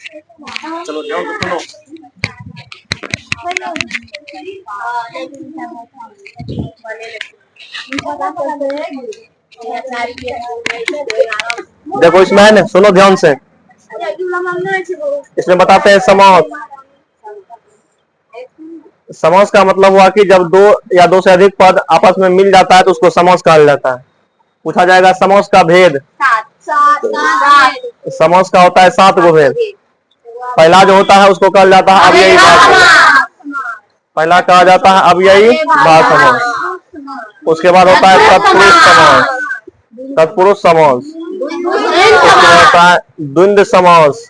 चलो ध्यान से सुनो। देखो इसमें है ना, सुनो ध्यान से। इसमें बताते हैं समास। समास का मतलब हुआ कि जब दो या दो से अधिक पद आपस में मिल जाता है तो उसको समास कहा जाता है। पूछा जाएगा समास का भेद। समास का होता है 7 गो भेद। पहला जो होता है उसको कहा जाता है अव्ययी भाव। पहला कहा जाता है अव्ययी भाव समास। उसके बाद होता है तत्पुरुष समास। तत्पुरुष समास। उसके बाद होता है द्वंद्व समास।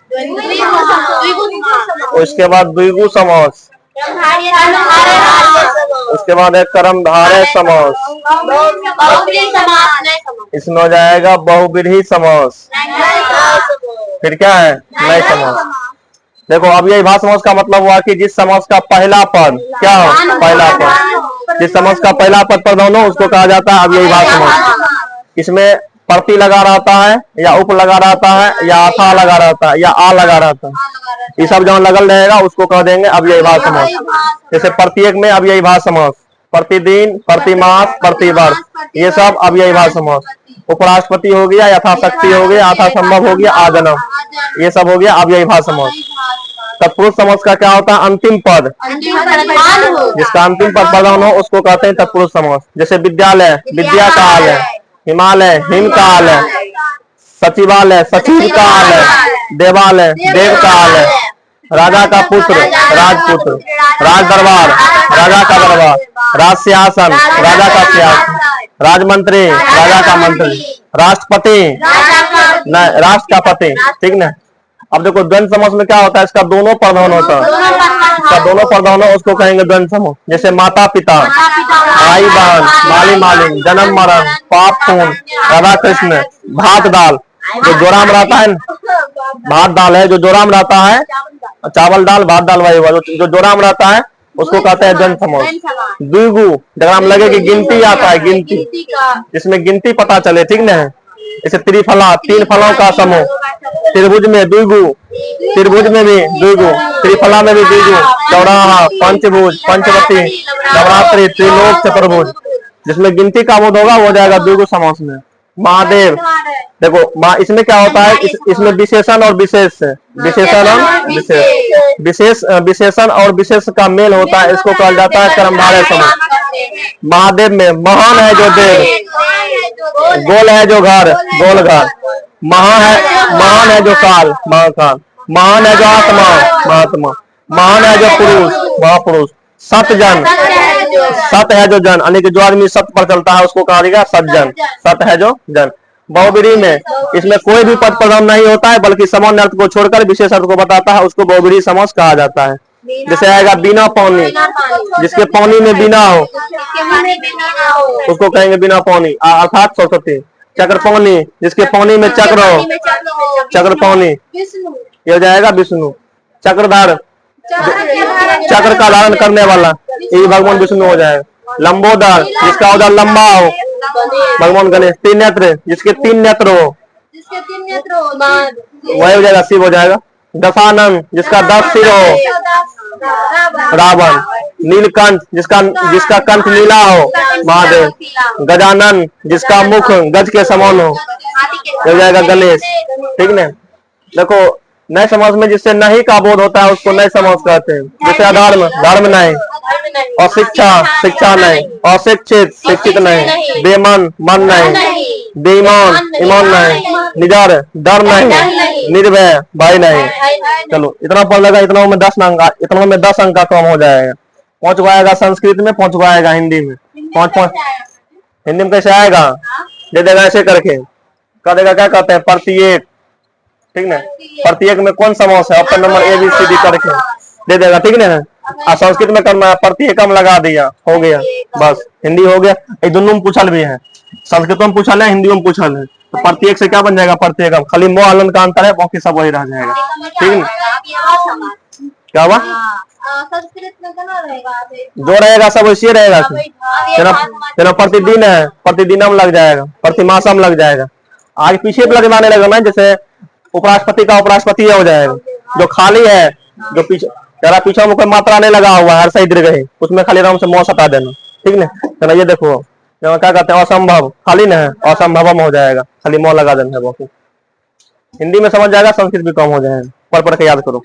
उसके बाद द्विगु समास। उसके बाद है कर्मधारय समास। इसमें हो जाएगा बहुव्रीहि समास। फिर क्या है नए समास। देखो अब यही भाव समास का मतलब हुआ कि जिस समास का पहला पद क्या हो, पहला पद, जिस समास का पहला पद प्रधान हो उसको कहा जाता है अब यही भाव समास। इसमें प्रति लगा रहता है या उप लगा रहता है या अथा लगा रहता है या आ लगा रहता है, ये सब जहाँ लगल रहेगा उसको कह देंगे अब यही भाव समास। जैसे प्रत्येक में अब यही भाव समास, प्रतिदिन, प्रतिमास, प्रतिवर्ष, ये सब अब यही भाव समास। उपराष्ट्रपति हो गया, यथाशक्ति हो गया, यथा संभव हो गया, आजन्म, ये सब हो गया अब यही भाव समास। तत्पुरुष समास का क्या होता है अंतिम पद, जिसका अंतिम पद प्रधान हो उसको कहते हैं तत्पुरुष समास। जैसे विद्यालय विद्या काल है, हिमालय हिम काल है, सचिवालय सचिव काल है, देवालय देव काल है, राजा का पुत्र राजपुत्र, राज दरबार राजा का दरबार, राज सिंहासन राजा का सिंहासन, राजमंत्री राजा का मंत्री, राष्ट्रपति नहीं राष्ट्र का पति, ठीक ना। अब देखो द्वंद्व समास में क्या होता है, इसका दोनों प्रधान होता है, इसका दोनों प्रधान हो उसको कहेंगे द्वंद्व समास। जैसे माता पिता, भाई बहन, माली मालिन, जन्म मरण, पाप पुण्य, राधा कृष्ण, भात दाल, जो जोराम रहता है, भात दाल है जो जोराम रहता है, चावल दाल भात दाल वही हुआ जो जोराम रहता है उसको कहते हैं द्वंद्व समास। द्विगु जगह हम लगे कि गिनती आता है, गिनती, इसमें गिनती पता चले, ठीक ना। जैसे त्रिफला 3 फलों का समूह, त्रिभुज में द्विगु, त्रिभुज में भी द्विगु, त्रिफला में भी द्विगु, चौराहा, पंचभुज, पंचवटी, नवरात्रि, त्रिलोक, चतुर्भुज, जिसमें गिनती का बोध होगा वो जाएगा द्विगु समास में। महादेव देखो इसमें क्या होता है, इसमें विशेषण और विशेष है, विशेषण और विशेष, विशेषण और विशेष का मेल होता है, इसको कहा जाता है कर्मधारय समास। महादेव में महान है जो देव, गोल है जो घर गोल घर, महान है जो काल महाकाल, महान है जो आत्मा महात्मा, महान है जो पुरुष महापुरुष, सत जन सत है जो जन, यानी कि जो आदमी सत पर चलता है उसको कहा जाएगा सज्जन, सत है जो जन। बहुव्रीहि में इसमें कोई भी पद प्रधान नहीं होता है बल्कि सामान्य अर्थ को छोड़कर विशेष अर्थ को बताता है, उसको बहुव्रीहि समास कहा जाता है। जैसे आएगा बिना पानी, जिसके पानी में बिना हो उसको कहेंगे बिना पानी अर्थात सरस्वती। चक्र पानी, जिसके पानी में चक्र हो चक्र पानी, ये हो जाएगा विष्णु। चक्रधार चक्र का धारण करने वाला ये भगवान विष्णु हो जाएगा। लंबोदर जिसका उधर लंबा हो भगवान गणेश। त्रिनेत्र जिसके 3 नेत्र हो वही हो जाएगा शिव हो जाएगा। दशानन जिसका 10 सिर हो रावण। नीलकंठ जिसका कंठ नीला हो महादेव। गजानन जिसका मुख गज के समान हो जाएगा गणेश, ठीक न। देखो नए समास में जिससे नहीं का बोध होता है उसको नए समास कहते हैं। जैसे अधर्म धर्म नहीं, और शिक्षा नहीं, अशिक्षित शिक्षित नहीं, बेमन मन नहीं, बेईमान ईमान नहीं, निडर डर नहीं, निर्भय भय नहीं। चलो इतना पढ़ लेगा, इतना में 10 अंक का कम हो जाएगा। 5 को आएगा संस्कृत में, 5 को आएगा हिंदी में। 5 हिंदी में कैसे आएगा, दे देगा ऐसे करके, कह देगा क्या कहते हैं प्रत्येक, ठीक ना। प्रत्येक में कौन समास है, ऑप्शन नंबर ABCD करके दे देगा, ठीक ना। और संस्कृत में करना है प्रत्येकम लगा दिया, हो गया बस। हिंदी हो गया, ये दोनों में पूछल भी है, संस्कृत में पूछल है हिंदी में पूछल है। तो प्रत्येक से क्या बन जाएगा प्रत्येकम, खाली मोह हलन का अंतर है, बाकी सब वही रह जाएगा, ठीक ना। क्या हुआ संस्कृत में क्या रहेगा, जो रहेगा सब वैसे रहेगा। प्रतिदिन है प्रतिदिनम लग जाएगा, प्रतिमासम लग जाएगा, आगे पीछे भी लगवाने लगेगा ना। जैसे उपराष्ट्रपति का उपराष्ट्रपति हो जाएगा, जो खाली है, जो पीछे जरा पीछे में कोई मात्रा नहीं लगा हुआ है, हर सही दीर्घ है, उसमें खाली आराम से मौस हटा देना, ठीक ना। चलो ये देखो क्या कहते हैं, असंभव खाली ना है, असंभवम हो जाएगा, खाली मौ लगा देना है बाकी। हिंदी में समझ जाएगा, संस्कृत भी कम हो जाएगा, पढ़ पढ़ के याद करो।